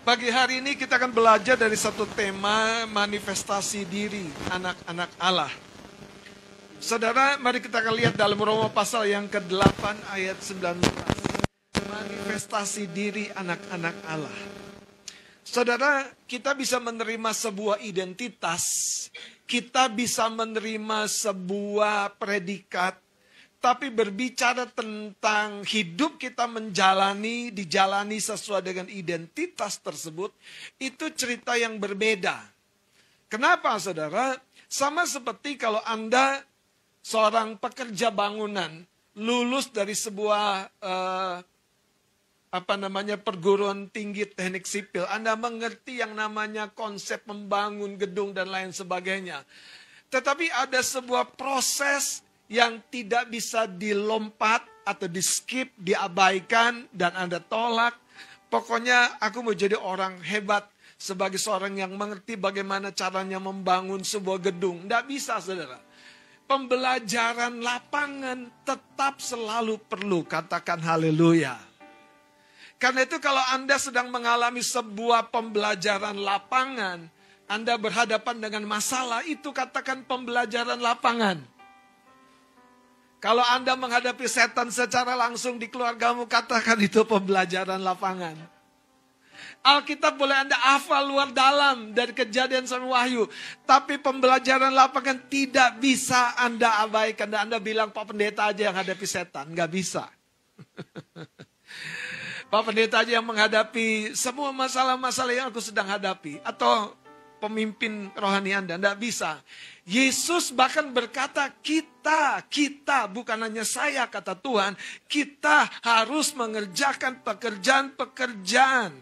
Pagi hari ini kita akan belajar dari satu tema manifestasi diri anak-anak Allah. Saudara, mari kita akan lihat dalam Roma pasal yang ke-8 ayat 19. Manifestasi diri anak-anak Allah. Saudara, kita bisa menerima sebuah identitas, kita bisa menerima sebuah predikat, tapi berbicara tentang hidup kita dijalani sesuai dengan identitas tersebut, itu cerita yang berbeda. Kenapa, saudara? Sama seperti kalau Anda seorang pekerja bangunan, lulus dari sebuah perguruan tinggi teknik sipil, Anda mengerti yang namanya konsep membangun gedung dan lain sebagainya. Tetapi ada sebuah proses yang tidak bisa dilompat atau di-skip, diabaikan, dan Anda tolak. Pokoknya aku mau jadi orang hebat sebagai seorang yang mengerti bagaimana caranya membangun sebuah gedung. Tidak bisa, saudara. Pembelajaran lapangan tetap selalu perlu, katakan haleluya. Karena itu kalau Anda sedang mengalami sebuah pembelajaran lapangan, Anda berhadapan dengan masalah, itu katakan pembelajaran lapangan. Kalau Anda menghadapi setan secara langsung di keluargamu, katakan itu pembelajaran lapangan. Alkitab boleh Anda hafal luar dalam dari Kejadian sampai Wahyu. Tapi pembelajaran lapangan tidak bisa Anda abaikan. Dan Anda bilang, Pak Pendeta aja yang hadapi setan. Nggak bisa. Pak Pendeta aja yang menghadapi semua masalah-masalah yang aku sedang hadapi. Atau pemimpin rohani Anda. Nggak bisa. Yesus bahkan berkata, kita, bukan hanya saya, kata Tuhan, kita harus mengerjakan pekerjaan.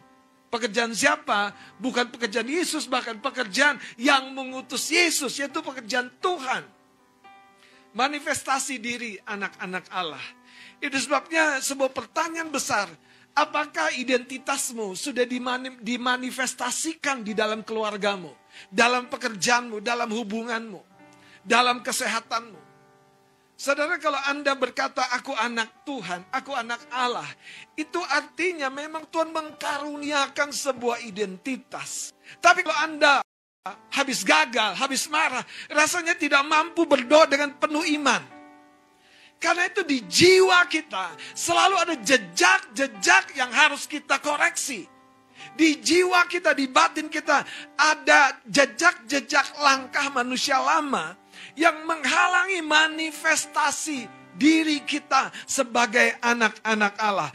Pekerjaan siapa? Bukan pekerjaan Yesus, bahkan pekerjaan yang mengutus Yesus, yaitu pekerjaan Tuhan. Manifestasi diri anak-anak Allah. Itu sebabnya sebuah pertanyaan besar. Apakah identitasmu sudah dimanifestasikan di dalam keluargamu, dalam pekerjaanmu, dalam hubunganmu, dalam kesehatanmu? Saudara, kalau Anda berkata, aku anak Tuhan, aku anak Allah, itu artinya memang Tuhan mengkaruniakan sebuah identitas. Tapi kalau Anda habis gagal, habis marah, rasanya tidak mampu berdoa dengan penuh iman. Karena itu di jiwa kita selalu ada jejak-jejak yang harus kita koreksi. Di jiwa kita, di batin kita ada jejak-jejak langkah manusia lama yang menghalangi manifestasi diri kita sebagai anak-anak Allah.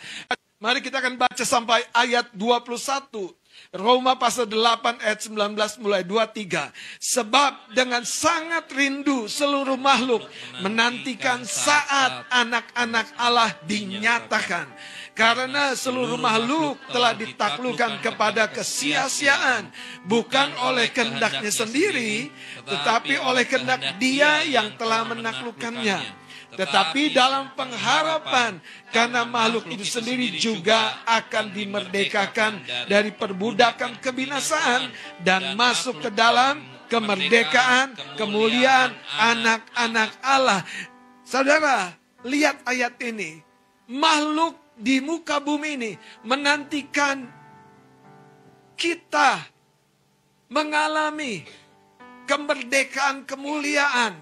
Mari kita akan baca sampai ayat 21. Roma pasal 8 ayat 19 mulai 23. Sebab dengan sangat rindu seluruh makhluk menantikan saat anak-anak Allah dinyatakan. Karena seluruh makhluk telah ditaklukkan kepada kesia-siaan. Bukan oleh kehendaknya sendiri, tetapi oleh kehendak Dia yang telah menaklukkannya. Tetapi dalam pengharapan, karena makhluk itu sendiri juga akan dimerdekakan dari perbudakan kebinasaan dan masuk ke dalam kemerdekaan, kemuliaan anak-anak Allah. Saudara, lihat ayat ini. Makhluk di muka bumi ini menantikan kita mengalami kemerdekaan, kemuliaan.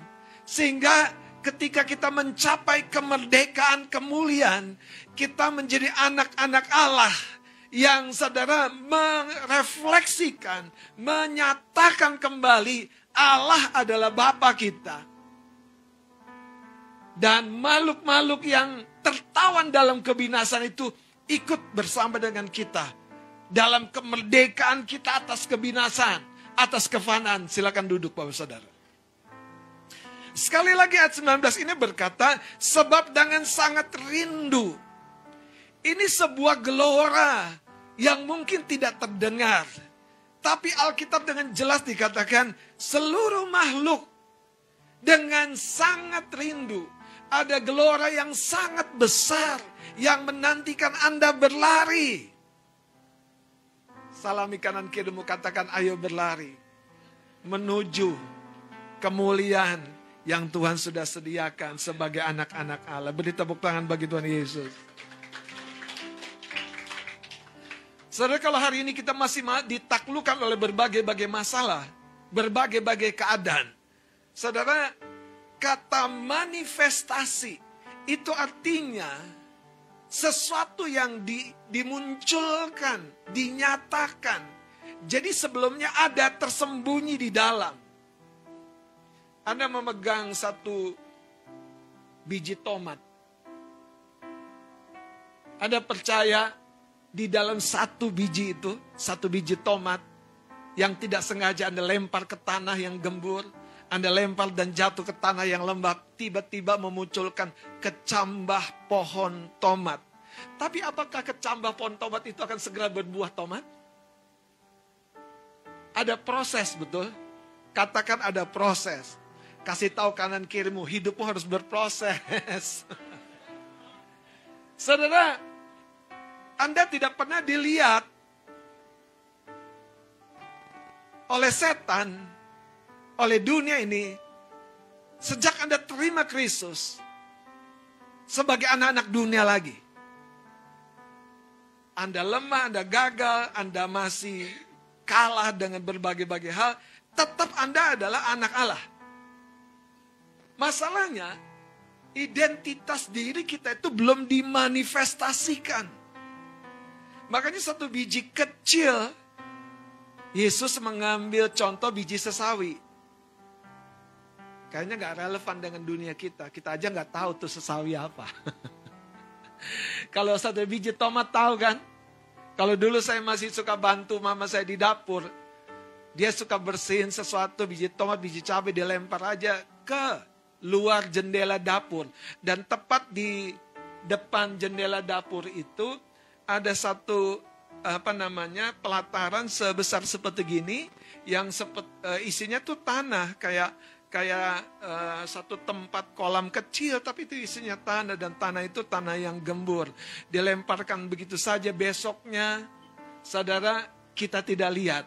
Sehingga ketika kita mencapai kemerdekaan, kemuliaan, kita menjadi anak-anak Allah yang, saudara, merefleksikan, menyatakan kembali Allah adalah Bapa kita. Dan makhluk-makhluk yang tertawan dalam kebinasaan itu ikut bersama dengan kita dalam kemerdekaan kita atas kebinasaan, atas kefanaan. Silakan duduk, Bapak Saudara. Sekali lagi ayat 19 ini berkata, sebab dengan sangat rindu. Ini sebuah gelora yang mungkin tidak terdengar. Tapi Alkitab dengan jelas dikatakan, seluruh makhluk dengan sangat rindu. Ada gelora yang sangat besar yang menantikan Anda berlari. Salami kanan kirimu, katakan, ayo berlari menuju kemuliaan yang Tuhan sudah sediakan sebagai anak-anak Allah. Beri tepuk tangan bagi Tuhan Yesus. Saudara, kalau hari ini kita masih ditaklukkan oleh berbagai-bagai masalah, berbagai-bagai keadaan. Saudara, kata manifestasi itu artinya sesuatu yang dimunculkan, dinyatakan. Jadi sebelumnya ada tersembunyi di dalam. Anda memegang satu biji tomat. Anda percaya di dalam satu biji itu, satu biji tomat yang tidak sengaja Anda lempar ke tanah yang gembur, Anda lempar dan jatuh ke tanah yang lembab, tiba-tiba memunculkan kecambah pohon tomat. Tapi apakah kecambah pohon tomat itu akan segera berbuah tomat? Ada proses, betul? Katakan ada proses. Kasih tahu kanan kirimu, hidupmu harus berproses. Saudara, Anda tidak pernah dilihat oleh setan, oleh dunia ini, sejak Anda terima Kristus sebagai anak-anak dunia lagi. Anda lemah, Anda gagal, Anda masih kalah dengan berbagai-bagai hal, tetap Anda adalah anak Allah. Masalahnya, identitas diri kita itu belum dimanifestasikan. Makanya satu biji kecil, Yesus mengambil contoh biji sesawi. Kayaknya gak relevan dengan dunia kita. Kita aja gak tahu tuh sesawi apa. Kalau satu biji tomat tahu kan? Kalau dulu saya masih suka bantu mama saya di dapur. Dia suka bersihin sesuatu, biji tomat, biji cabai, dia lempar aja ke luar jendela dapur. Dan tepat di depan jendela dapur itu ada satu pelataran sebesar seperti gini yang isinya tuh tanah kayak satu tempat kolam kecil, tapi itu isinya tanah, dan tanah itu tanah yang gembur. Dilemparkan begitu saja, besoknya saudara kita tidak lihat,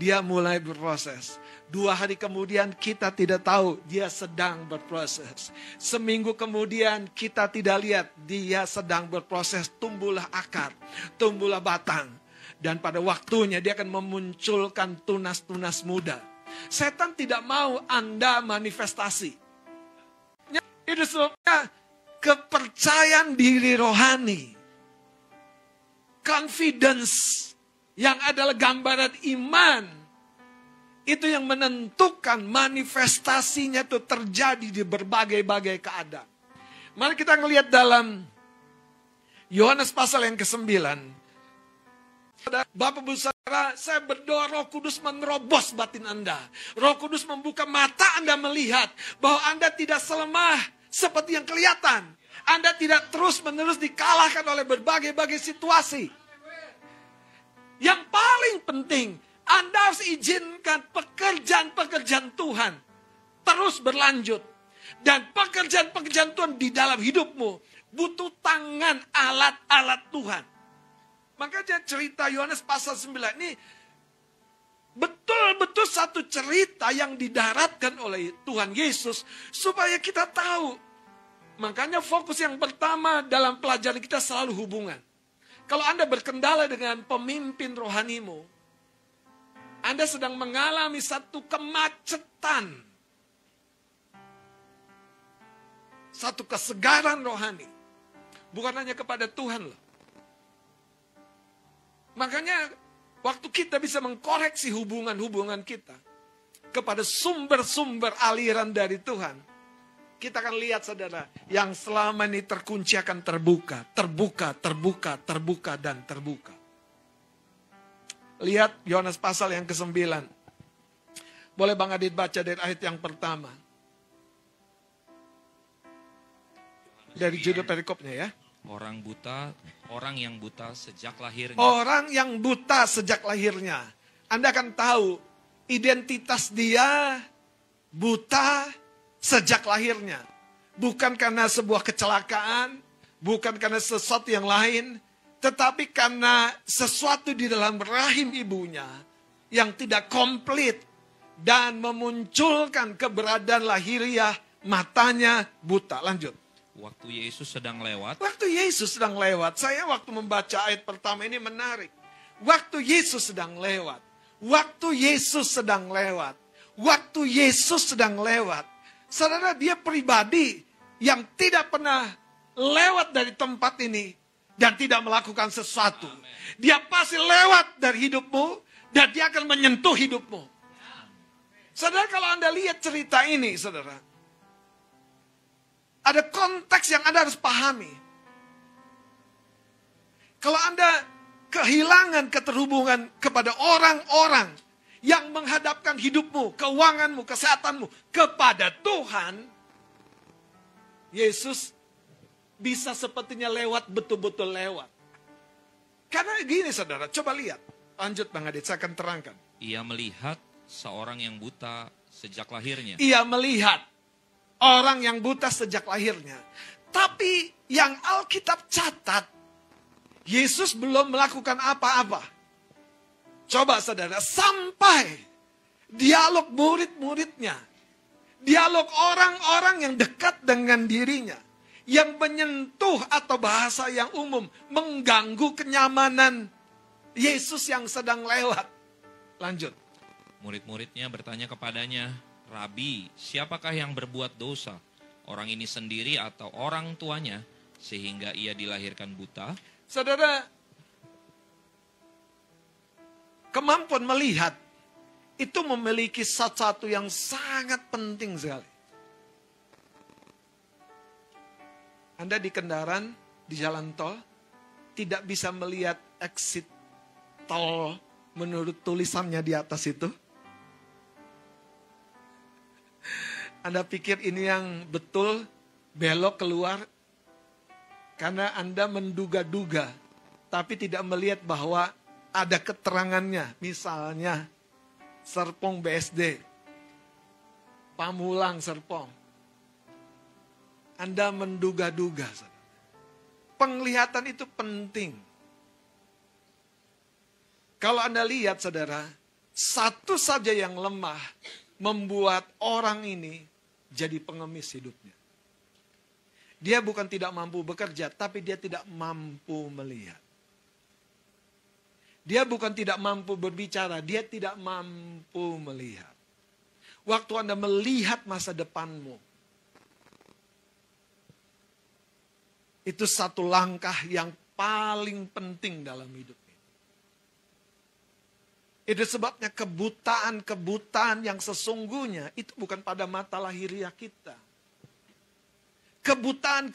dia mulai berproses. 2 hari kemudian kita tidak tahu dia sedang berproses. Seminggu kemudian kita tidak lihat dia sedang berproses. Tumbuhlah akar, tumbuhlah batang. Dan pada waktunya dia akan memunculkan tunas-tunas muda. Setan tidak mau Anda manifestasi. Itu sebabnya kepercayaan diri rohani, confidence yang adalah gambaran iman, itu yang menentukan manifestasinya itu terjadi di berbagai-bagai keadaan. Mari kita ngelihat dalam Yohanes pasal yang ke-9. Bapak Ibu Saudara, saya berdoa Roh Kudus menerobos batin Anda. Roh Kudus membuka mata Anda melihat bahwa Anda tidak selemah seperti yang kelihatan. Anda tidak terus-menerus dikalahkan oleh berbagai-bagai situasi. Yang paling penting, Anda harus izinkan pekerjaan-pekerjaan Tuhan terus berlanjut. Dan pekerjaan-pekerjaan Tuhan di dalam hidupmu butuh tangan alat-alat Tuhan. Makanya cerita Yohanes pasal 9 ini betul-betul satu cerita yang didaratkan oleh Tuhan Yesus supaya kita tahu. Makanya fokus yang pertama dalam pelajaran kita selalu hubungan. Kalau Anda berkendala dengan pemimpin rohanimu, Anda sedang mengalami satu kemacetan, satu kesegaran rohani. Bukan hanya kepada Tuhan loh. Makanya waktu kita bisa mengkoreksi hubungan-hubungan kita kepada sumber-sumber aliran dari Tuhan, kita akan lihat saudara, yang selama ini terkunci akan terbuka, dan terbuka. Lihat Yohanes pasal yang ke-9. Boleh Bang Adit baca dari ayat yang pertama. Dari judul perikopnya ya. Orang yang buta sejak lahirnya. Orang yang buta sejak lahirnya. Anda akan tahu identitas dia buta sejak lahirnya. Bukan karena sebuah kecelakaan, bukan karena sesuatu yang lain, tetapi karena sesuatu di dalam rahim ibunya yang tidak komplit dan memunculkan keberadaan lahiriah, matanya buta. Lanjut. Waktu Yesus sedang lewat. Waktu Yesus sedang lewat. Saya waktu membaca ayat pertama ini menarik. Waktu Yesus sedang lewat. Waktu Yesus sedang lewat. Waktu Yesus sedang lewat. Saudara, dia pribadi yang tidak pernah lewat dari tempat ini dan tidak melakukan sesuatu. Dia pasti lewat dari hidupmu dan dia akan menyentuh hidupmu. Saudara, kalau Anda lihat cerita ini, saudara, ada konteks yang Anda harus pahami. Kalau Anda kehilangan keterhubungan kepada orang-orang yang menghadapkan hidupmu, keuanganmu, kesehatanmu kepada Tuhan, Yesus bisa sepertinya lewat, betul-betul lewat. Karena gini saudara, coba lihat. Lanjut Bang Adit, saya akan terangkan. Ia melihat seorang yang buta sejak lahirnya. Ia melihat orang yang buta sejak lahirnya. Tapi yang Alkitab catat, Yesus belum melakukan apa-apa. Coba saudara, sampai dialog murid-muridnya, dialog orang-orang yang dekat dengan dirinya, yang menyentuh atau bahasa yang umum, mengganggu kenyamanan Yesus yang sedang lewat. Lanjut. Murid-muridnya bertanya kepadanya, Rabi, siapakah yang berbuat dosa? Orang ini sendiri atau orang tuanya, sehingga ia dilahirkan buta? Saudara, kemampuan melihat itu memiliki sesuatu yang sangat penting sekali. Anda di kendaraan, di jalan tol, tidak bisa melihat exit tol menurut tulisannya di atas itu. Anda pikir ini yang betul, belok keluar, karena Anda menduga-duga, tapi tidak melihat bahwa ada keterangannya. Misalnya, Serpong BSD, Pamulang Serpong. Anda menduga-duga. Penglihatan itu penting. Kalau Anda lihat saudara, satu saja yang lemah membuat orang ini jadi pengemis hidupnya. Dia bukan tidak mampu bekerja, tapi dia tidak mampu melihat. Dia bukan tidak mampu berbicara, dia tidak mampu melihat. Waktu Anda melihat masa depanmu, itu satu langkah yang paling penting dalam hidup ini. Itu sebabnya kebutaan yang sesungguhnya itu bukan pada mata lahiriah kita. Kebutaan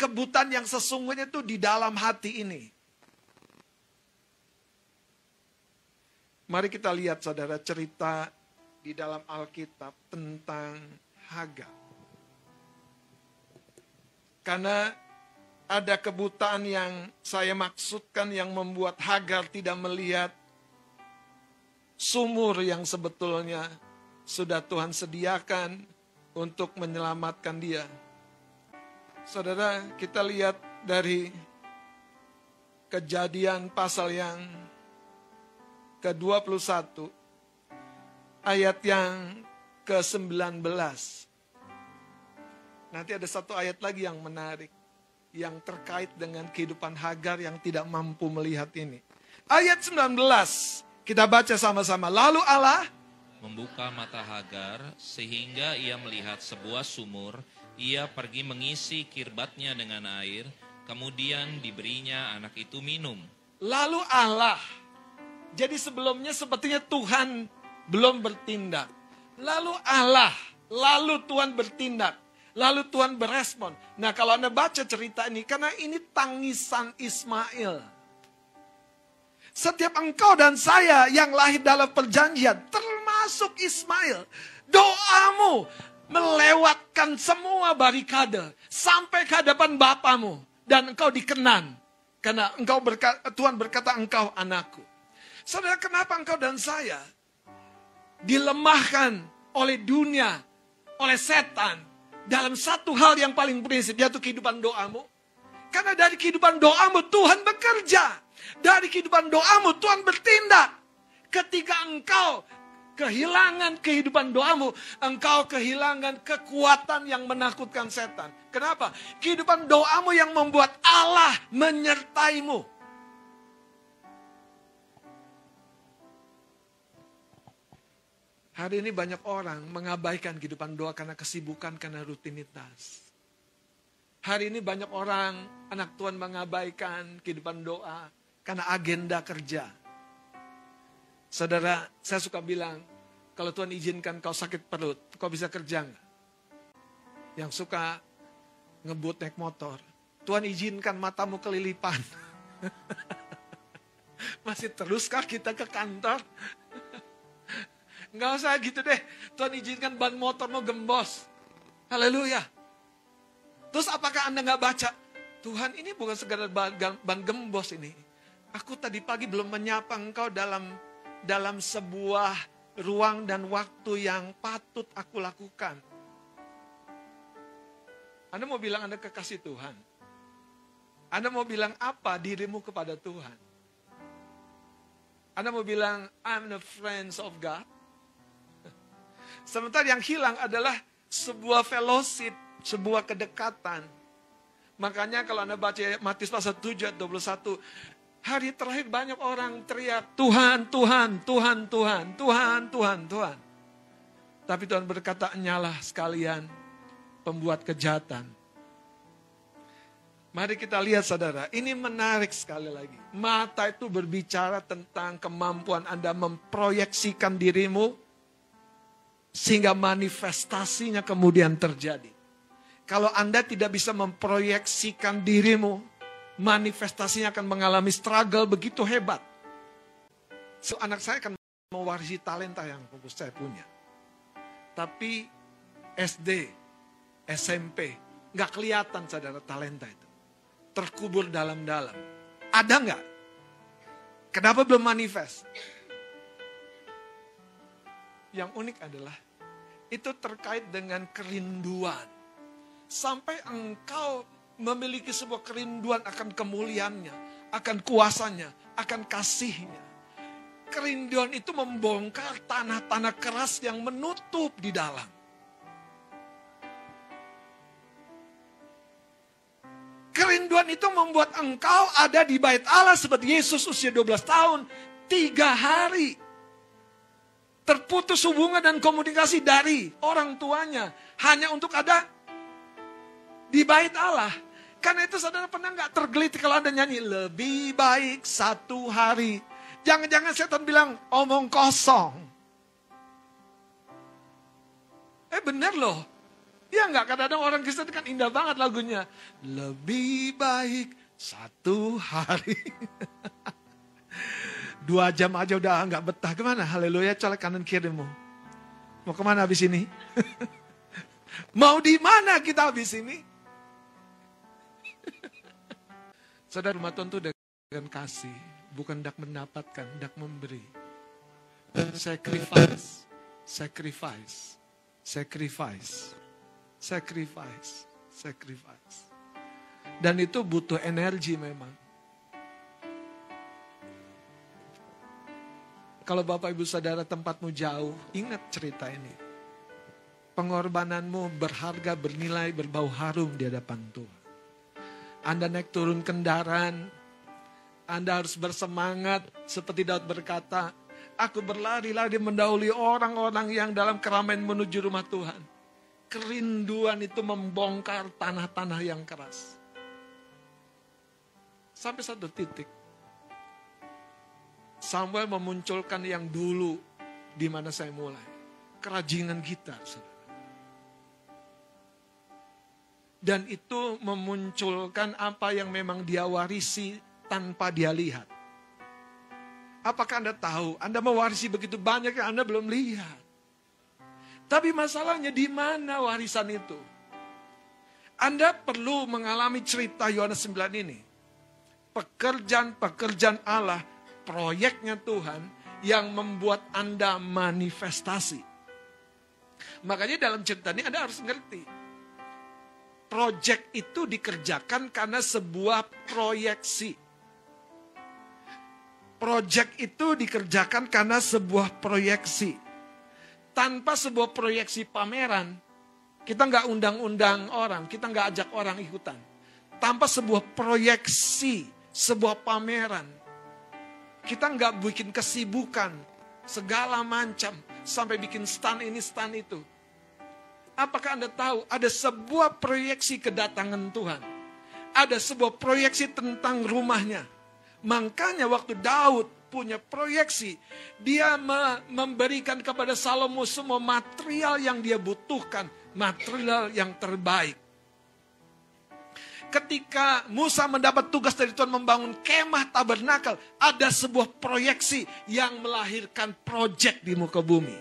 yang sesungguhnya itu di dalam hati ini. Mari kita lihat saudara cerita di dalam Alkitab tentang Hagar. Karena ada kebutaan yang saya maksudkan yang membuat Hagar tidak melihat sumur yang sebetulnya sudah Tuhan sediakan untuk menyelamatkan dia. Saudara, kita lihat dari Kejadian pasal yang ke-21, ayat yang ke-19. Nanti ada satu ayat lagi yang menarik, yang terkait dengan kehidupan Hagar yang tidak mampu melihat ini. Ayat 19, kita baca sama-sama. Lalu Allah membuka mata Hagar sehingga ia melihat sebuah sumur. Ia pergi mengisi kirbatnya dengan air, kemudian diberinya anak itu minum. Lalu Allah, jadi sebelumnya sepertinya Tuhan belum bertindak. Lalu Allah, lalu Tuhan bertindak. Lalu Tuhan berespon. Nah kalau Anda baca cerita ini, karena ini tangisan Ismail. Setiap engkau dan saya yang lahir dalam perjanjian, termasuk Ismail, doamu melewatkan semua barikade sampai ke hadapan Bapamu dan engkau dikenan karena Tuhan berkata engkau anakku. Saudara, kenapa engkau dan saya dilemahkan oleh dunia, oleh setan dalam satu hal yang paling prinsip, yaitu kehidupan doamu? Karena dari kehidupan doamu Tuhan bekerja, dari kehidupan doamu Tuhan bertindak. Ketika engkau kehilangan kehidupan doamu, engkau kehilangan kekuatan yang menakutkan setan. Kenapa? Kehidupan doamu yang membuat Allah menyertaimu. Hari ini banyak orang mengabaikan kehidupan doa karena kesibukan, karena rutinitas. Hari ini banyak orang, anak Tuhan mengabaikan kehidupan doa karena agenda kerja. Saudara, saya suka bilang, kalau Tuhan izinkan kau sakit perut, kau bisa kerja nggak? Yang suka ngebut naik motor, Tuhan izinkan matamu kelilipan. Masih teruskah kita ke kantor? Nggak usah gitu deh. Tuhan izinkan ban motormu gembos. Haleluya. Terus apakah Anda nggak baca? Tuhan, ini bukan sekedar ban gembos ini. Aku tadi pagi belum menyapa engkau dalam sebuah ruang dan waktu yang patut aku lakukan. Anda mau bilang Anda kekasih Tuhan? Anda mau bilang apa dirimu kepada Tuhan? Anda mau bilang, I'm the friends of God? Sementara yang hilang adalah sebuah fellowship, sebuah kedekatan. Makanya kalau Anda baca Matius pasal 7 ayat 21, hari terakhir banyak orang teriak, Tuhan, Tuhan, Tuhan, Tuhan, Tuhan, Tuhan, Tuhan. Tapi Tuhan berkata, nyalah sekalian pembuat kejahatan. Mari kita lihat saudara, ini menarik sekali lagi. Mata itu berbicara tentang kemampuan Anda memproyeksikan dirimu, sehingga manifestasinya kemudian terjadi. Kalau Anda tidak bisa memproyeksikan dirimu, manifestasinya akan mengalami struggle begitu hebat. So, anak saya akan mewarisi talenta yang saya punya. Tapi SD, SMP, nggak kelihatan saudara talenta itu. Terkubur dalam-dalam. Ada nggak? Kenapa belum manifest? Yang unik adalah, itu terkait dengan kerinduan. Sampai engkau memiliki sebuah kerinduan akan kemuliaannya, akan kuasanya, akan kasihnya. Kerinduan itu membongkar tanah-tanah keras yang menutup di dalam. Kerinduan itu membuat engkau ada di bait Allah seperti Yesus usia 12 tahun, 3 hari. Terputus hubungan dan komunikasi dari orang tuanya. Hanya untuk ada di bait Allah. Karena itu saudara pernah nggak tergelitik kalau Anda nyanyi, lebih baik 1 hari. Jangan-jangan setan bilang, omong kosong. Bener loh. Ya nggak, kadang-kadang orang Kristen kan indah banget lagunya. Lebih baik 1 hari. 2 jam aja udah nggak betah. Kemana? Haleluya, colek kanan kirimu. Mau kemana habis ini? Mau di mana kita habis ini? Saudara, rumah Tuhan itu dengan kasih. Bukan hendak mendapatkan, hendak memberi. Sacrifice. Sacrifice. Sacrifice. Sacrifice. Sacrifice. Dan itu butuh energi memang. Kalau Bapak Ibu Saudara tempatmu jauh, ingat cerita ini. Pengorbananmu berharga, bernilai, berbau harum di hadapan Tuhan. Anda naik turun kendaraan, Anda harus bersemangat seperti Daud berkata, aku berlari-lari mendahului orang-orang yang dalam keramaian menuju rumah Tuhan. Kerinduan itu membongkar tanah-tanah yang keras. Sampai satu titik, Samuel memunculkan yang dulu di mana saya mulai. Kerajinan gitar. Dan itu memunculkan apa yang memang dia warisi tanpa dia lihat. Apakah Anda tahu? Anda mewarisi begitu banyak yang Anda belum lihat. Tapi masalahnya di mana warisan itu? Anda perlu mengalami cerita Yohanes 9 ini. Pekerjaan-pekerjaan Allah, proyeknya Tuhan yang membuat Anda manifestasi. Makanya dalam cerita ini Anda harus ngerti. Proyek itu dikerjakan karena sebuah proyeksi. Proyek itu dikerjakan karena sebuah proyeksi. Tanpa sebuah proyeksi pameran, kita nggak undang-undang orang, kita nggak ajak orang ikutan. Tanpa sebuah proyeksi, sebuah pameran, kita nggak bikin kesibukan segala macam, sampai bikin stan ini, stan itu. Apakah Anda tahu ada sebuah proyeksi kedatangan Tuhan? Ada sebuah proyeksi tentang rumahnya. Makanya waktu Daud punya proyeksi, dia memberikan kepada Salomo semua material yang dia butuhkan, material yang terbaik. Ketika Musa mendapat tugas dari Tuhan membangun kemah tabernakel, ada sebuah proyeksi yang melahirkan proyek di muka bumi.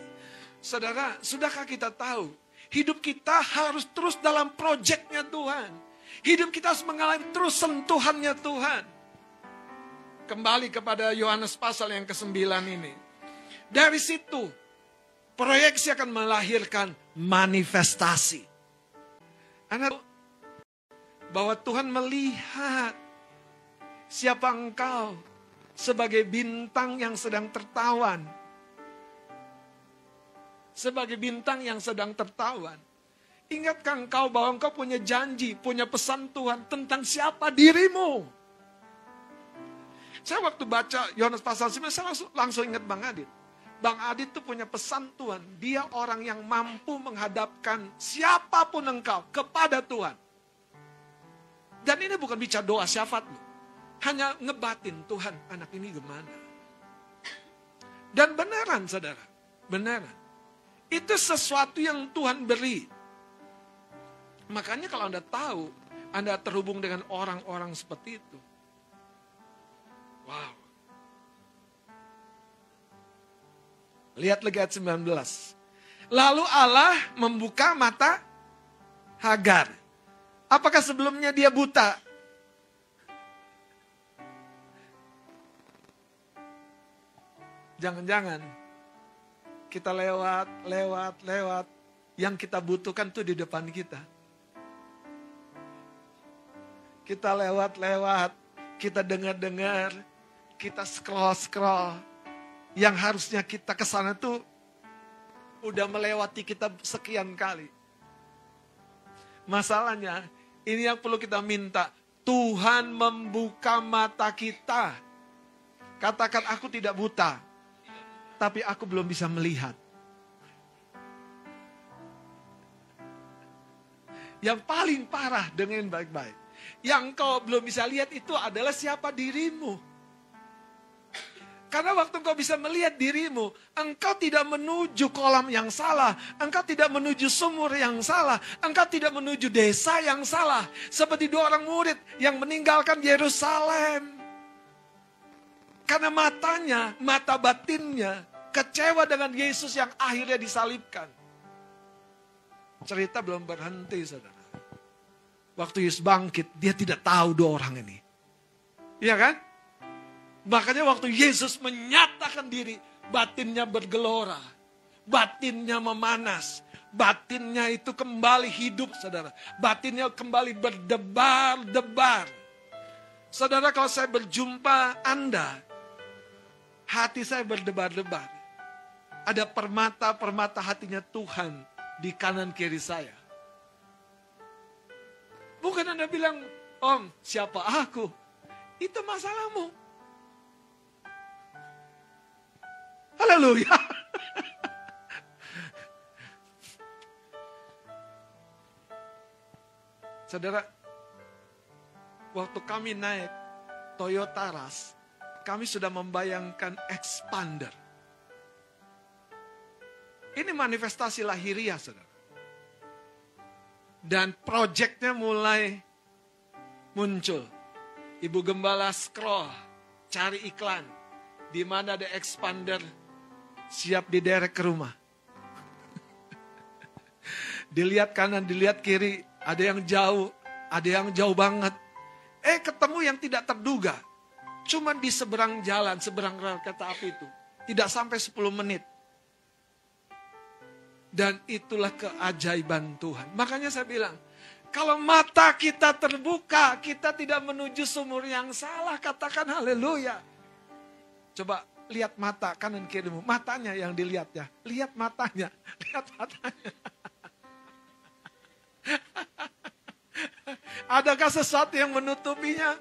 Saudara, sudahkah kita tahu, hidup kita harus terus dalam proyeknya Tuhan. Hidup kita harus mengalami terus sentuhannya Tuhan. Kembali kepada Yohanes pasal yang ke-9 ini. Dari situ, proyeksi akan melahirkan manifestasi. Anda tahu bahwa Tuhan melihat siapa engkau sebagai bintang yang sedang tertawan. Sebagai bintang yang sedang tertawan. Ingatkah engkau bahwa engkau punya janji, punya pesan Tuhan tentang siapa dirimu? Saya waktu baca Yohanes pasal 9, saya langsung ingat Bang Adit. Bang Adit itu punya pesan Tuhan. Dia orang yang mampu menghadapkan siapapun engkau kepada Tuhan. Dan ini bukan bicara doa syafaat. Hanya ngebatin, Tuhan anak ini gimana. Dan beneran saudara, beneran. Itu sesuatu yang Tuhan beri. Makanya kalau Anda tahu, Anda terhubung dengan orang-orang seperti itu. Wow. Lihat lagi ayat 19. Lalu Allah membuka mata Hagar. Apakah sebelumnya dia buta? Jangan-jangan kita lewat. Yang kita butuhkan tuh di depan kita. Kita lewat, kita dengar, kita scroll. Yang harusnya kita kesana tuh udah melewati kita sekian kali. Masalahnya, ini yang perlu kita minta. Tuhan membuka mata kita. Katakan, aku tidak buta, tapi aku belum bisa melihat. Yang paling parah, dengerin baik-baik. Yang kau belum bisa lihat itu adalah siapa dirimu. Karena waktu engkau bisa melihat dirimu, engkau tidak menuju kolam yang salah. Engkau tidak menuju sumur yang salah. Engkau tidak menuju desa yang salah. Seperti 2 orang murid yang meninggalkan Yerusalem. Karena matanya, mata batinnya, kecewa dengan Yesus yang akhirnya disalibkan. Cerita belum berhenti, saudara. Waktu Yesus bangkit, dia tidak tahu 2 orang ini. Iya kan? Makanya waktu Yesus menyatakan diri, batinnya bergelora. Batinnya memanas. Batinnya itu kembali hidup, saudara. Batinnya kembali berdebar-debar. Saudara, kalau saya berjumpa Anda, hati saya berdebar-debar. Ada permata-permata hatinya Tuhan di kanan kiri saya. Bukan Anda bilang, Om, siapa aku? Itu masalahmu. Haleluya. Saudara, waktu kami naik Toyota Rush, kami sudah membayangkan expander. Ini manifestasi lahiriah, saudara. Dan proyeknya mulai muncul. Ibu Gembala scroll, cari iklan. Di mana ada expander, siap diderek ke rumah. Dilihat kanan, dilihat kiri, ada yang jauh banget. Ketemu yang tidak terduga. Cuma di seberang jalan, seberang rel kereta api itu. Tidak sampai 10 menit. Dan itulah keajaiban Tuhan. Makanya saya bilang, kalau mata kita terbuka, kita tidak menuju sumur yang salah. Katakan haleluya. Coba lihat mata kanan kirimu. Matanya yang dilihat ya. Lihat matanya. Lihat matanya. Adakah sesuatu yang menutupinya?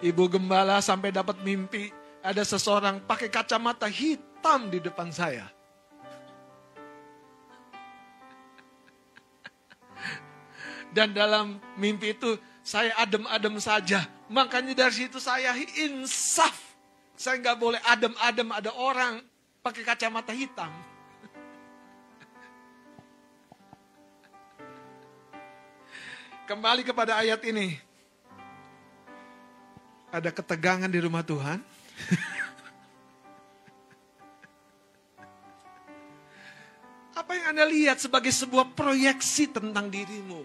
Ibu gembala sampai dapat mimpi ada seseorang pakai kacamata hitam di depan saya. Dan dalam mimpi itu saya adem-adem saja. Makanya dari situ saya insaf. Saya nggak boleh adem-adem ada orang pakai kacamata hitam. Kembali kepada ayat ini. Ada ketegangan di rumah Tuhan. Apa yang Anda lihat sebagai sebuah proyeksi tentang dirimu?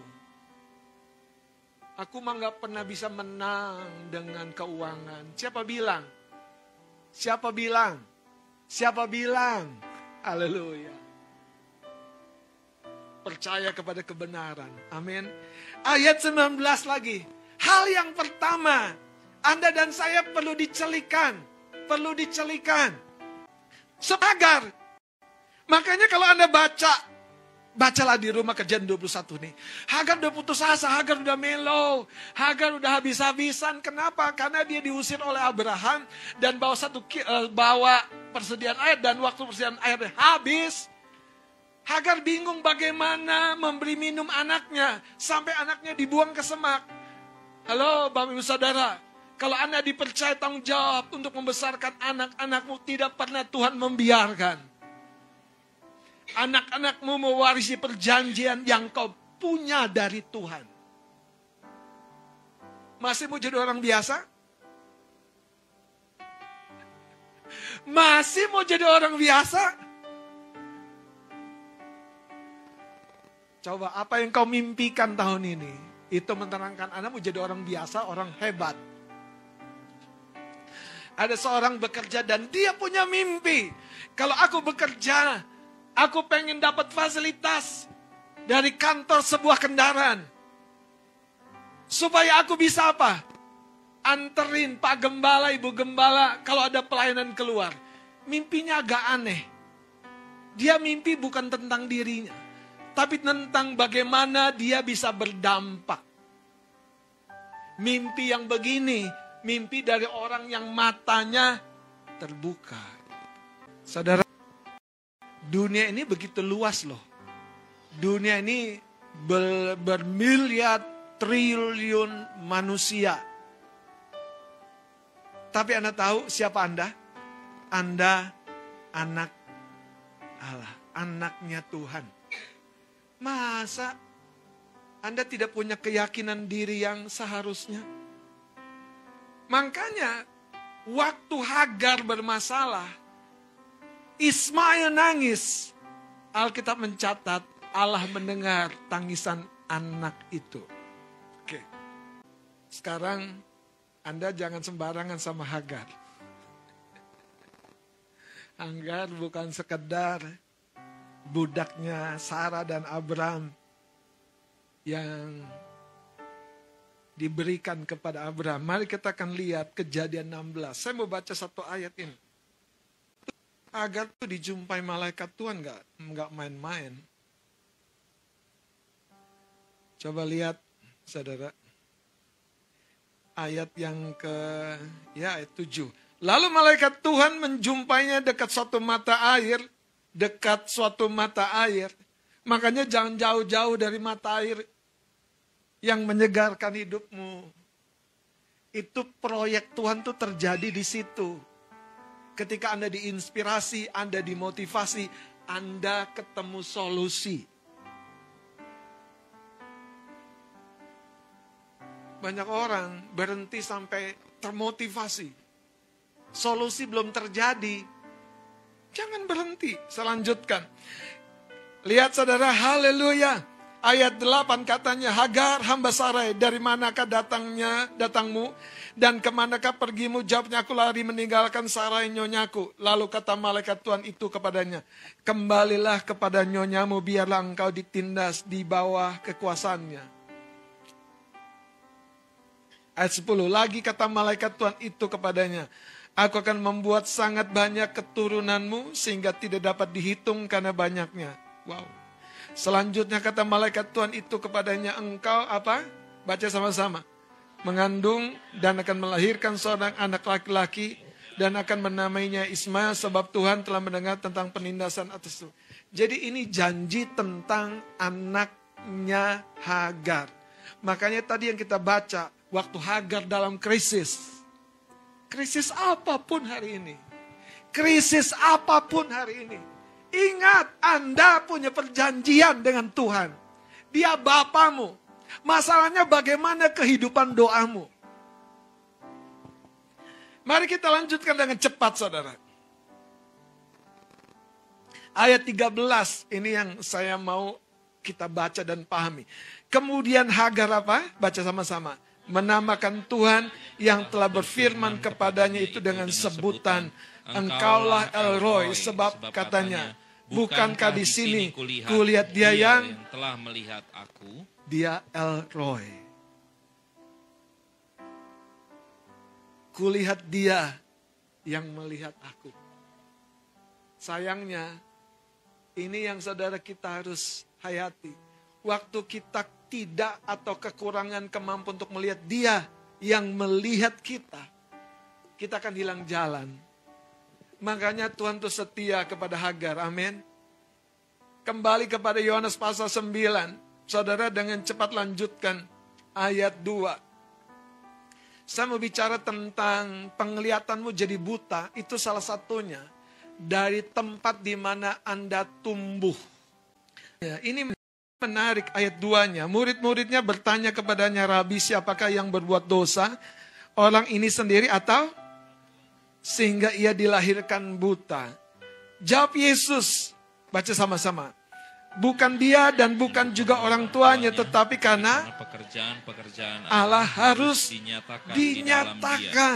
Aku mah gak pernah bisa menang dengan keuangan. Siapa bilang? Siapa bilang? Siapa bilang? Haleluya. Percaya kepada kebenaran. Amin. Ayat 19 lagi. Hal yang pertama, Anda dan saya perlu dicelikan. Perlu dicelikan. Hagar. Makanya kalau Anda bacalah di rumah Kejadian 21 nih. Hagar udah putus asa, Hagar udah melo, Hagar udah habis-habisan. Kenapa? Karena dia diusir oleh Abraham dan bawa persediaan air, dan waktu persediaan air habis. Hagar bingung bagaimana memberi minum anaknya sampai anaknya dibuang ke semak. Halo Bapak Ibu Saudara, kalau Anda dipercaya tanggung jawab untuk membesarkan anak-anakmu, tidak pernah Tuhan membiarkan anak-anakmu mewarisi perjanjian yang kau punya dari Tuhan. Masih mau jadi orang biasa? Masih mau jadi orang biasa? Coba apa yang kau mimpikan tahun ini? Itu menerangkan Anda mau jadi orang biasa, orang hebat. Ada seorang bekerja dan dia punya mimpi. Kalau aku bekerja, aku pengen dapat fasilitas dari kantor sebuah kendaraan. Supaya aku bisa apa? Anterin Pak Gembala, Ibu Gembala kalau ada pelayanan keluar. Mimpinya agak aneh. Dia mimpi bukan tentang dirinya, tapi tentang bagaimana dia bisa berdampak. Mimpi yang begini, mimpi dari orang yang matanya terbuka. Saudara, dunia ini begitu luas loh. Dunia ini bermiliar triliun manusia. Tapi Anda tahu siapa Anda? Anda anak Allah, anaknya Tuhan. Masa Anda tidak punya keyakinan diri yang seharusnya? Makanya waktu Hagar bermasalah, Ismail nangis. Alkitab mencatat Allah mendengar tangisan anak itu. Oke. Sekarang Anda jangan sembarangan sama Hagar. Hagar bukan sekedar budaknya Sarah dan Abraham yang diberikan kepada Abraham. Mari kita akan lihat Kejadian 16. Saya mau baca satu ayat ini. Hagar tuh dijumpai malaikat Tuhan nggak main-main. Coba lihat, saudara. Ayat yang ayat 7. Lalu malaikat Tuhan menjumpainya dekat suatu mata air. Dekat suatu mata air. Makanya jangan jauh-jauh dari mata air yang menyegarkan hidupmu. Itu proyek Tuhan tuh terjadi di situ. Ketika Anda diinspirasi, Anda dimotivasi, Anda ketemu solusi. Banyak orang berhenti sampai termotivasi. Solusi belum terjadi. Jangan berhenti, selanjutkan. Lihat saudara, haleluya. Ayat 8 katanya, Hagar hamba Sarai, dari manakah datangmu? Dan kemanakah pergimu? Jawabnya, aku lari meninggalkan Sarai nyonyaku. Lalu kata malaikat Tuhan itu kepadanya, kembalilah kepada nyonyamu, biarlah engkau ditindas di bawah kekuasaannya. Ayat 10, lagi kata malaikat Tuhan itu kepadanya, aku akan membuat sangat banyak keturunanmu, sehingga tidak dapat dihitung karena banyaknya. Wow. Selanjutnya kata malaikat Tuhan itu kepadanya, engkau apa? Baca sama-sama. mengandung dan akan melahirkan seorang anak laki-laki dan akan menamainya Ismail sebab Tuhan telah mendengar tentang penindasan atas itu. Jadi ini janji tentang anaknya Hagar. Makanya tadi yang kita baca, waktu Hagar dalam krisis. Krisis apapun hari ini. Krisis apapun hari ini. Ingat, Anda punya perjanjian dengan Tuhan. Dia Bapamu. Masalahnya bagaimana kehidupan doamu. Mari kita lanjutkan dengan cepat, saudara. Ayat 13, ini yang saya mau kita baca dan pahami. Kemudian Hagar apa? Baca sama-sama. Menamakan Tuhan yang telah berfirman kepadanya itu dengan sebutan, Engkaulah El Roy, sebab katanya, bukankah di sini kulihat dia yang telah melihat aku? Dia El Roy. Kulihat dia yang melihat aku. Sayangnya, ini yang saudara kita harus hayati. Waktu kita tidak atau kekurangan kemampuan untuk melihat dia yang melihat kita akan hilang jalan. Makanya Tuhan itu setia kepada Hagar. Amin. Kembali kepada Yohanes pasal 9. Saudara dengan cepat lanjutkan ayat 2. Saya mau bicara tentang penglihatanmu jadi buta. Itu salah satunya dari tempat di mana Anda tumbuh. Ya, ini menarik ayat 2-nya. Murid-muridnya bertanya kepadanya, Rabi, siapakah yang berbuat dosa? Orang ini sendiri atau sehingga ia dilahirkan buta? Jawab Yesus. Baca sama-sama. Bukan dia dan bukan juga orang tuanya, tetapi karena pekerjaan-pekerjaan Allah harus dinyatakan.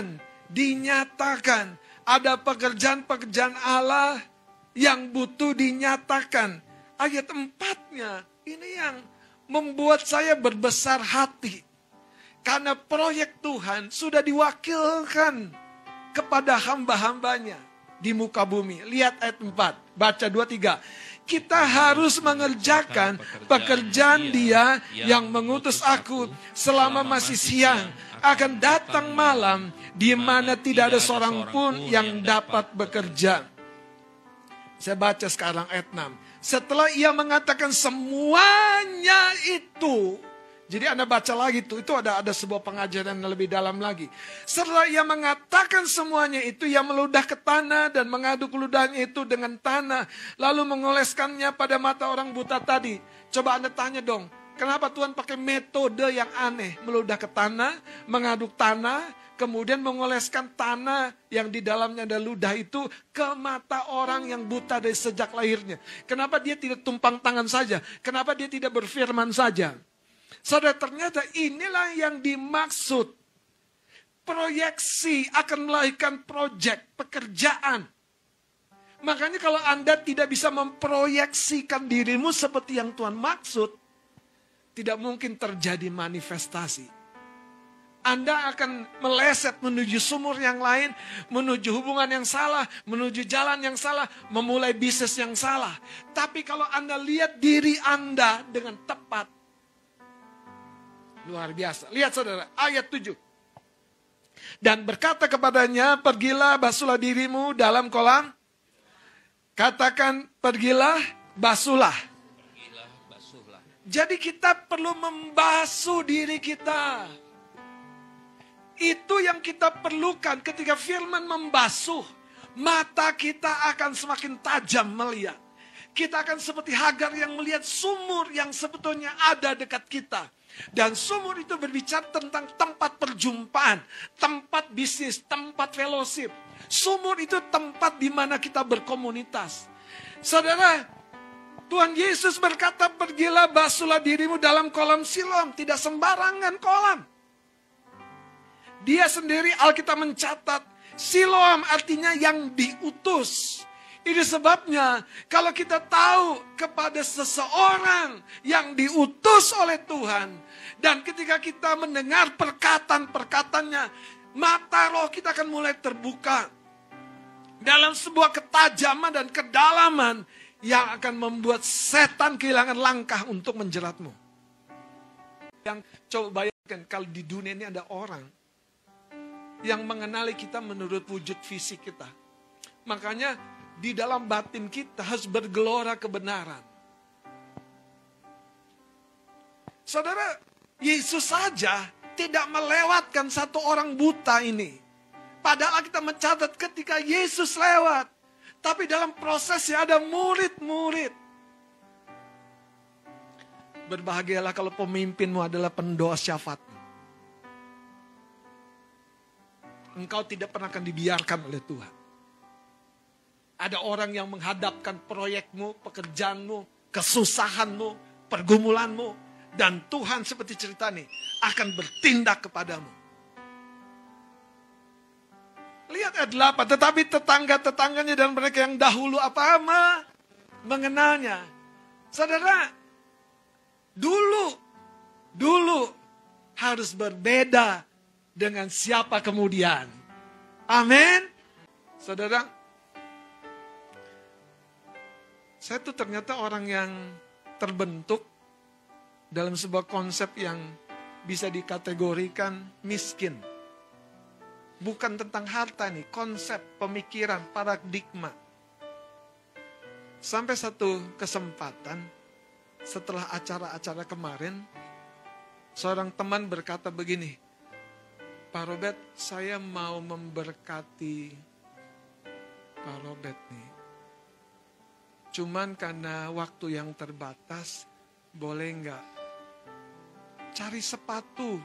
Ada pekerjaan-pekerjaan Allah yang butuh dinyatakan. Ayat 4-nya, ini yang membuat saya berbesar hati. Karena proyek Tuhan sudah diwakilkan kepada hamba-hambanya di muka bumi. Lihat ayat 4, baca 2-3. Kita harus mengerjakan pekerjaan Dia yang mengutus aku selama masih siang. Akan datang malam di mana tidak ada seorang pun yang dapat bekerja. Saya baca sekarang ayat 6. Setelah ia mengatakan semuanya itu, jadi Anda baca lagi itu ada sebuah pengajaran yang lebih dalam lagi. Setelah ia mengatakan semuanya itu, ia meludah ke tanah dan mengaduk ludahnya itu dengan tanah, lalu mengoleskannya pada mata orang buta tadi. Coba Anda tanya dong, kenapa Tuhan pakai metode yang aneh? Meludah ke tanah, mengaduk tanah, kemudian mengoleskan tanah yang di dalamnya ada ludah itu ke mata orang yang buta dari sejak lahirnya. Kenapa dia tidak tumpang tangan saja? Kenapa dia tidak berfirman saja? Saudara, ternyata inilah yang dimaksud. Proyeksi akan melahirkan pekerjaan. Makanya kalau Anda tidak bisa memproyeksikan dirimu seperti yang Tuhan maksud, tidak mungkin terjadi manifestasi. Anda akan meleset menuju sumur yang lain, menuju hubungan yang salah, menuju jalan yang salah, memulai bisnis yang salah. Tapi kalau Anda lihat diri Anda dengan tepat, luar biasa. Lihat saudara, ayat 7. Dan berkata kepadanya, pergilah basuhlah dirimu dalam kolam. Katakan, pergilah basuhlah. Jadi kita perlu membasuh diri kita. Itu yang kita perlukan ketika firman membasuh. Mata kita akan semakin tajam melihat. Kita akan seperti Hagar yang melihat sumur yang sebetulnya ada dekat kita. Dan sumur itu berbicara tentang tempat perjumpaan, tempat bisnis, tempat fellowship. Sumur itu tempat di mana kita berkomunitas. Saudara, Tuhan Yesus berkata, pergilah basuhlah dirimu dalam kolam Siloam. Tidak sembarangan kolam. Dia sendiri Alkitab mencatat, Siloam artinya yang diutus. Ini sebabnya kalau kita tahu kepada seseorang yang diutus oleh Tuhan, dan ketika kita mendengar perkataan-perkataannya, mata roh kita akan mulai terbuka dalam sebuah ketajaman dan kedalaman yang akan membuat setan kehilangan langkah untuk menjeratmu. Yang coba bayangkan kalau di dunia ini ada orang yang mengenali kita menurut wujud fisik kita. Makanya di dalam batin kita harus bergelora kebenaran. Saudara, Yesus saja tidak melewatkan satu orang buta ini. Padahal kita mencatat ketika Yesus lewat. Tapi dalam prosesnya ada murid-murid. Berbahagialah kalau pemimpinmu adalah pendoa syafaat. Engkau tidak pernah akan dibiarkan oleh Tuhan. Ada orang yang menghadapkan proyekmu, pekerjaanmu, kesusahanmu, pergumulanmu. Dan Tuhan seperti cerita nih, akan bertindak kepadamu. Lihat ayat 8, tetapi tetangga-tetangganya dan mereka yang dahulu mengenalnya. Saudara, dulu harus berbeda dengan siapa kemudian. Amin. Saudara, saya tuh ternyata orang yang terbentuk dalam sebuah konsep yang bisa dikategorikan miskin. Bukan tentang harta nih, konsep, pemikiran, paradigma. Sampai satu kesempatan, setelah acara-acara kemarin, seorang teman berkata begini, Pak Robert, saya mau memberkati Pak Robert nih. Cuman karena waktu yang terbatas, boleh nggak cari sepatu?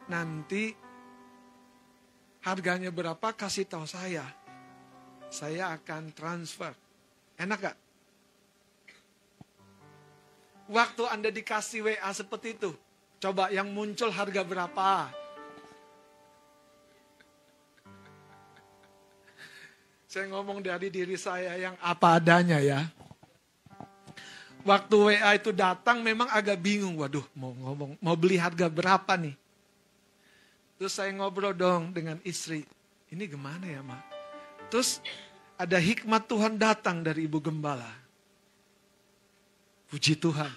Nanti harganya berapa kasih tahu saya. Saya akan transfer. Enak gak? Waktu Anda dikasih WA seperti itu, coba yang muncul harga berapa? Saya ngomong dari diri saya yang apa adanya ya. Waktu WA itu datang memang agak bingung. Waduh, mau beli harga berapa nih? Terus saya ngobrol dong dengan istri. Ini gimana ya, Ma? Terus ada hikmat Tuhan datang dari Ibu Gembala. Puji Tuhan.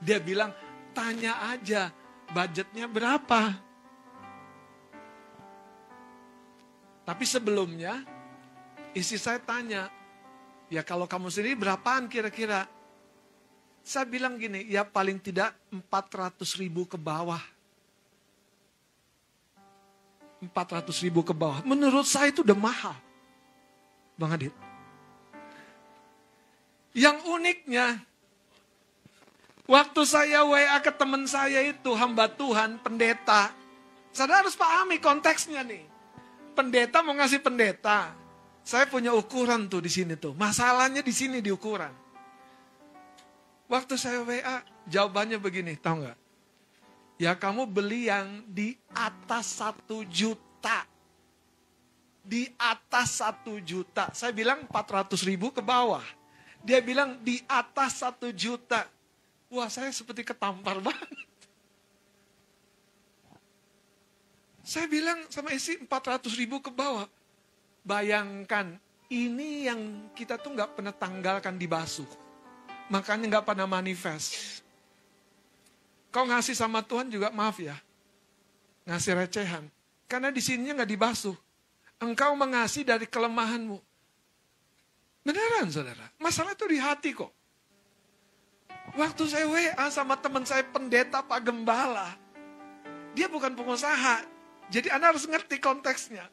Dia bilang, tanya aja budgetnya berapa. Tapi sebelumnya, istri saya tanya, ya kalau kamu sendiri berapaan kira-kira? Saya bilang gini, ya paling tidak 400.000 ke bawah. 400.000 ke bawah. Menurut saya itu udah mahal. Bang Adit. Yang uniknya, waktu saya WA ke teman saya itu, hamba Tuhan, pendeta. Saudara harus pahami konteksnya nih. Pendeta mau ngasih pendeta. Saya punya ukuran tuh di sini tuh. Masalahnya di sini di ukuran. Waktu saya WA, jawabannya begini, tahu nggak? Ya kamu beli yang di atas 1 juta. Di atas 1 juta. Saya bilang 400.000 ke bawah. Dia bilang di atas 1 juta. Wah, saya seperti ketampar banget. Saya bilang sama istri 400.000 ke bawah. Bayangkan, ini yang kita tuh nggak pernah tanggalkan di basuh. Makanya nggak pernah manifest. Kau ngasih sama Tuhan juga maaf ya. Ngasih recehan. Karena di sininya nggak dibasuh. Engkau mengasihi dari kelemahanmu. Beneran saudara. Masalah itu di hati kok. Waktu saya WA sama teman saya pendeta Pak Gembala. Dia bukan pengusaha. Jadi Anda harus ngerti konteksnya.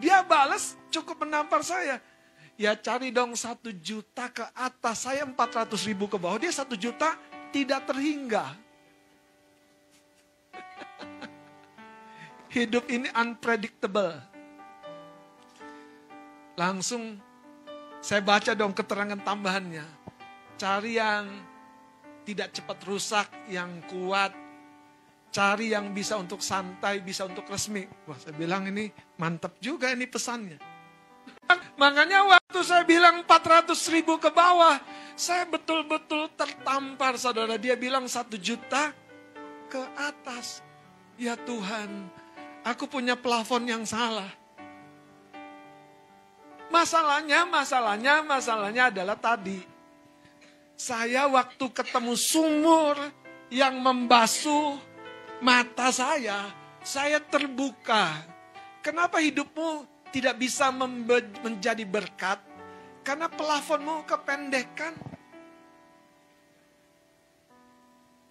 Dia balas cukup menampar saya. Ya cari dong 1 juta ke atas. Saya 400.000 ke bawah. Dia 1 juta tidak terhingga. Hidup ini unpredictable. Langsung saya baca dong keterangan tambahannya. Cari yang tidak cepat rusak, yang kuat. Cari yang bisa untuk santai, bisa untuk resmi. Wah, saya bilang ini mantap juga ini pesannya. Makanya waktu saya bilang 400.000 ke bawah, saya betul-betul tertampar saudara. Dia bilang 1 juta ke atas. Ya Tuhan, aku punya plafon yang salah. Masalahnya adalah tadi. Saya waktu ketemu sumur yang membasuh mata saya terbuka. Kenapa hidupmu tidak bisa menjadi berkat? Karena pelafonmu kependekan.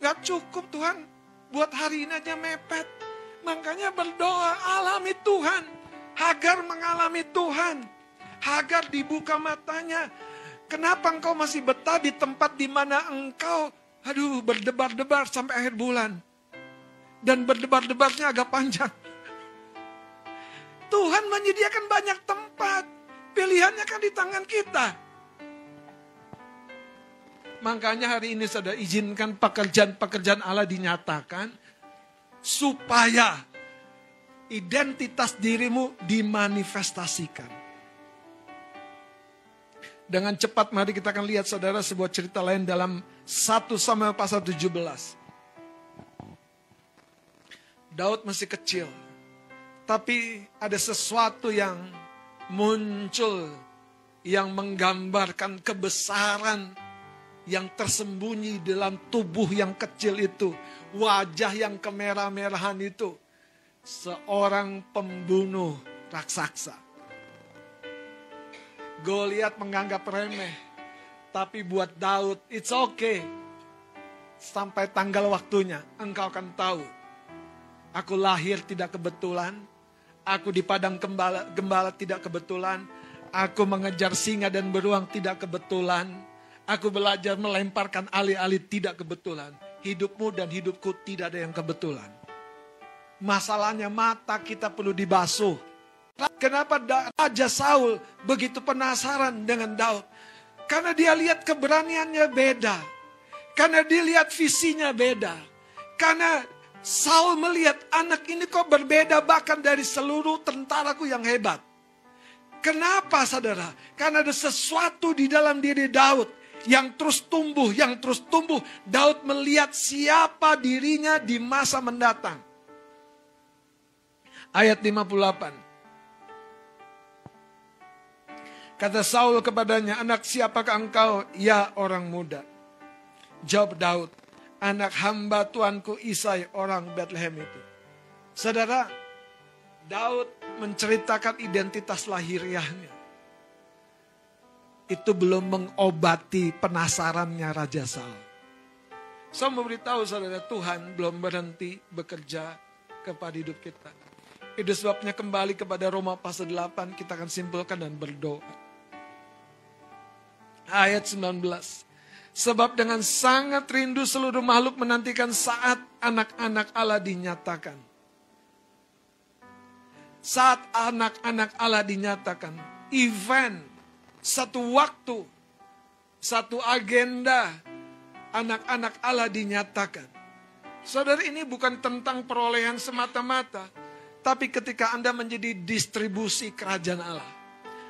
Gak cukup Tuhan, buat hari ini aja mepet. Makanya berdoa, alami Tuhan. Hagar mengalami Tuhan. Hagar dibuka matanya. Kenapa engkau masih betah di tempat di mana engkau berdebar-debar sampai akhir bulan. Dan berdebar-debarnya agak panjang. Tuhan menyediakan banyak tempat. Pilihannya kan di tangan kita. Makanya hari ini saudara izinkan pekerjaan-pekerjaan Allah dinyatakan. Supaya identitas dirimu dimanifestasikan. Dengan cepat mari kita akan lihat saudara sebuah cerita lain dalam 1 Samuel pasal 17. Daud masih kecil. Tapi ada sesuatu yang muncul yang menggambarkan kebesaran yang tersembunyi dalam tubuh yang kecil itu. Wajah yang kemerah-merahan itu. Seorang pembunuh raksasa. Goliat menganggap remeh. Tapi buat Daud, it's okay. Sampai tanggal waktunya, engkau akan tahu. Aku lahir tidak kebetulan. Aku di padang gembala tidak kebetulan. Aku mengejar singa dan beruang tidak kebetulan. Aku belajar melemparkan ali-ali tidak kebetulan. Hidupmu dan hidupku tidak ada yang kebetulan. Masalahnya mata kita perlu dibasuh. Kenapa Raja Saul begitu penasaran dengan Daud? Karena dia lihat keberaniannya beda. Karena dia lihat visinya beda. Karena Saul melihat anak ini kok berbeda bahkan dari seluruh tentaraku yang hebat. Kenapa saudara? Karena ada sesuatu di dalam diri Daud yang terus tumbuh, Daud melihat siapa dirinya di masa mendatang. Ayat 58. Kata Saul kepadanya, anak siapakah engkau? Ya orang muda. Jawab Daud, anak hamba tuanku Isai orang Bethlehem itu. Saudara, Daud menceritakan identitas lahiriahnya. Itu belum mengobati penasarannya Raja Saul. Saya memberitahu saudara, Tuhan belum berhenti bekerja kepada hidup kita. Itu sebabnya kembali kepada Roma pasal 8 kita akan simpulkan dan berdoa. Ayat 19. Sebab dengan sangat rindu seluruh makhluk menantikan saat anak-anak Allah dinyatakan. Saat anak-anak Allah dinyatakan. Event, satu waktu, satu agenda anak-anak Allah dinyatakan. Saudara, ini bukan tentang perolehan semata-mata. Tapi ketika Anda menjadi distribusi kerajaan Allah.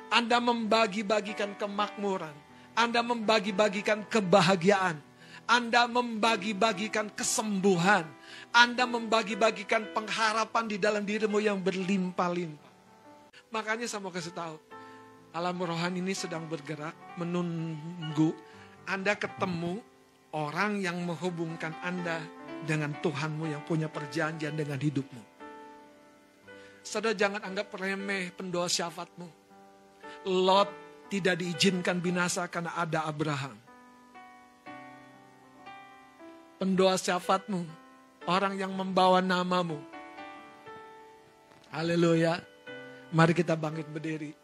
Anda membagi-bagikan kemakmuran. Anda membagi-bagikan kebahagiaan. Anda membagi-bagikan kesembuhan. Anda membagi-bagikan pengharapan di dalam dirimu yang berlimpah-limpah. Makanya saya mau kasih tahu. Alam rohani ini sedang bergerak, menunggu Anda ketemu orang yang menghubungkan Anda dengan Tuhanmu yang punya perjanjian dengan hidupmu. Saudara, jangan anggap remeh pendoa syafaatmu. Lot tidak diizinkan binasa karena ada Abraham. Pendoa syafaatmu, orang yang membawa namamu. Haleluya. Mari kita bangkit berdiri.